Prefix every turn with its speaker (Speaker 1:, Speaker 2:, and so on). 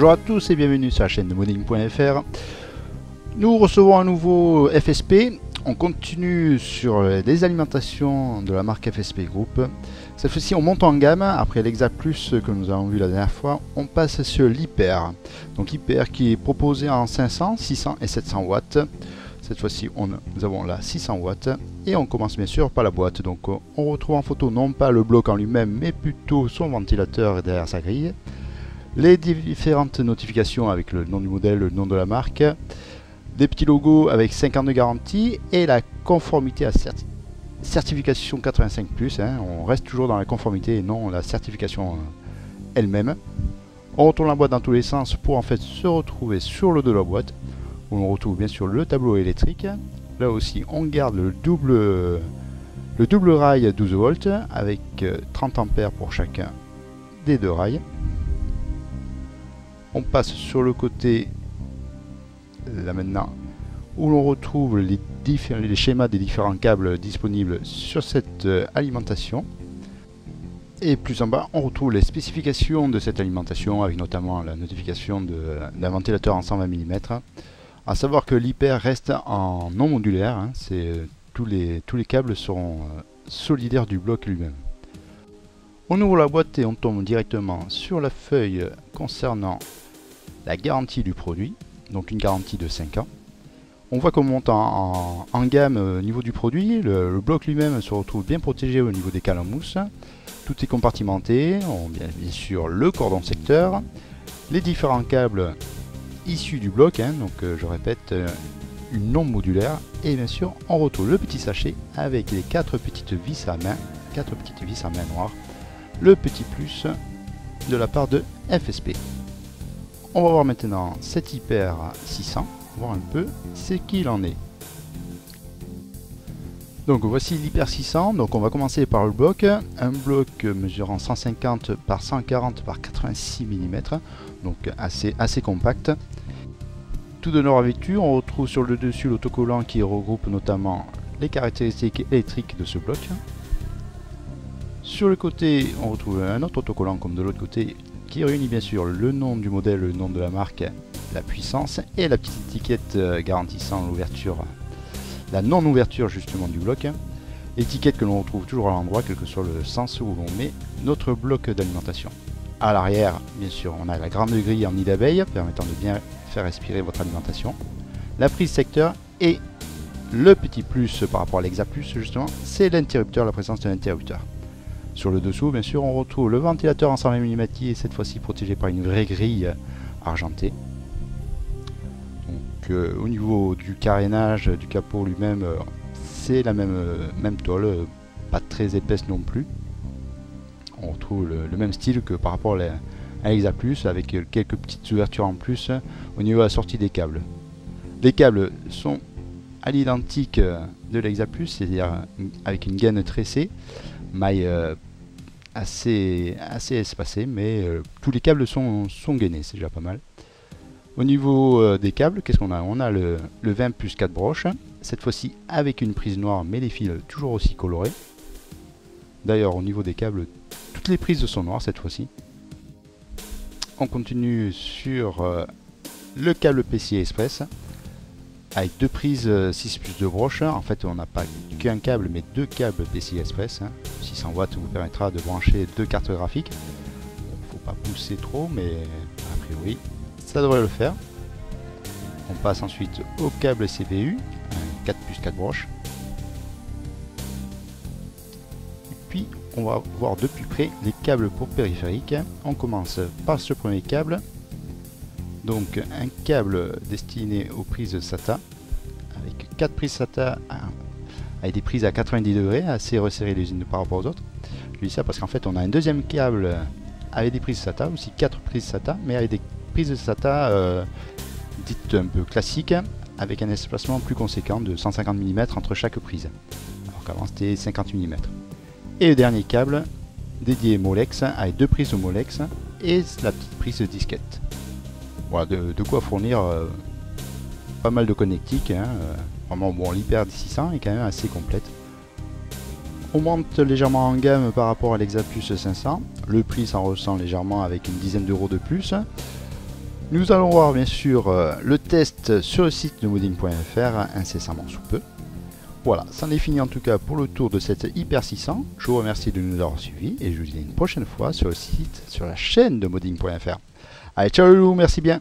Speaker 1: Bonjour à tous et bienvenue sur la chaîne de modding.fr. Nous recevons un nouveau FSP. On continue sur les alimentations de la marque FSP Group. Cette fois-ci on monte en gamme. Après l'Exa Plus que nous avons vu la dernière fois, on passe sur l'Hyper. Donc l'Hyper qui est proposé en 500, 600 et 700 watts. Cette fois-ci nous avons la 600 watts et on commence bien sûr par la boîte. Donc on retrouve en photo non pas le bloc en lui-même mais plutôt son ventilateur derrière sa grille. Les différentes notifications avec le nom du modèle, le nom de la marque, des petits logos avec 5 ans de garantie et la conformité à certification 85+, hein. On reste toujours dans la conformité et non la certification elle-même. On retourne la boîte dans tous les sens pour en fait se retrouver sur le dos de la boîte où on retrouve bien sûr le tableau électrique. Là aussi on garde le double rail 12 volts avec 30 ampères pour chacun des deux rails. On passe sur le côté, là maintenant, où l'on retrouve les schémas des différents câbles disponibles sur cette alimentation. Et plus en bas, on retrouve les spécifications de cette alimentation, avec notamment la notification d'un ventilateur en 120 mm. A savoir que l'Hyper reste en non modulaire, hein, tous les câbles seront solidaires du bloc lui-même. On ouvre la boîte et on tombe directement sur la feuille concernant la garantie du produit, donc une garantie de 5 ans. On voit qu'on monte en gamme au niveau du produit, le bloc lui-même se retrouve bien protégé au niveau des cales en mousse. Tout est compartimenté, on a bien sûr le cordon secteur, les différents câbles issus du bloc, hein, donc je répète, une non modulaire, et bien sûr on retrouve le petit sachet avec les 4 petites vis à main, noires, le petit plus de la part de FSP. On va voir maintenant cet Hyper 600, voir un peu ce qu'il en est. Donc voici l'Hyper 600, donc on va commencer par le bloc, un bloc mesurant 150 par 140 par 86 mm, donc assez compact. Tout de nord vêtu, on retrouve sur le dessus l'autocollant qui regroupe notamment les caractéristiques électriques de ce bloc. Sur le côté, on retrouve un autre autocollant comme de l'autre côté qui réunit bien sûr le nom du modèle, le nom de la marque, la puissance et la petite étiquette garantissant l'ouverture, la non-ouverture justement du bloc. Étiquette que l'on retrouve toujours à l'endroit, quel que soit le sens où l'on met notre bloc d'alimentation. À l'arrière, bien sûr, on a la grande grille en nid d'abeille permettant de bien faire respirer votre alimentation. La prise secteur et le petit plus par rapport à l'Exa Plus justement, c'est l'interrupteur, la présence de l'interrupteur. Sur le dessous, bien sûr, on retrouve le ventilateur en 120 mm et cette fois-ci protégé par une vraie grille argentée. Donc, au niveau du carénage du capot lui-même, c'est la même tôle, pas très épaisse non plus. On retrouve le même style que par rapport à l'Exa Plus avec quelques petites ouvertures en plus au niveau de la sortie des câbles. Les câbles sont à l'identique de l'Exa Plus, c'est-à-dire avec une gaine tressée, maille assez espacée, mais tous les câbles sont gainés, c'est déjà pas mal. Au niveau des câbles, qu'est-ce qu'on a? On a le 20 plus 4 broches, cette fois-ci avec une prise noire, mais les fils toujours aussi colorés. D'ailleurs, au niveau des câbles, toutes les prises sont noires cette fois-ci. On continue sur le câble PCI Express avec deux prises 6 plus 2 broches. En fait, on n'a pas qu'un câble, mais deux câbles PCI Express. 600 watts vous permettra de brancher deux cartes graphiques. Faut pas pousser trop, mais a priori, ça devrait le faire. On passe ensuite au câble CPU, 4 plus 4 broches. Et puis, on va voir de plus près les câbles pour périphérique. On commence par ce premier câble. Donc un câble destiné aux prises SATA avec 4 prises SATA avec des prises à 90 degrés, assez resserrées les unes par rapport aux autres. Je dis ça parce qu'en fait on a un deuxième câble avec des prises SATA, aussi 4 prises SATA, mais avec des prises SATA dites un peu classiques, avec un espacement plus conséquent de 150 mm entre chaque prise, alors qu'avant c'était 50 mm. Et le dernier câble dédié Molex avec deux prises Molex et la petite prise disquette. Voilà, de quoi fournir pas mal de connectiques, hein. Vraiment bon, l'Hyper 600 est quand même assez complète. On monte légèrement en gamme par rapport à l'Exa Plus 500. Le prix s'en ressent légèrement avec une dizaine d'euros de plus. Nous allons voir bien sûr le test sur le site de modding.fr incessamment sous peu. Voilà, c'en est fini en tout cas pour le tour de cette Hyper 600. Je vous remercie de nous avoir suivis et je vous dis à une prochaine fois sur le site, sur la chaîne de modding.fr. Allez, ciao, merci bien.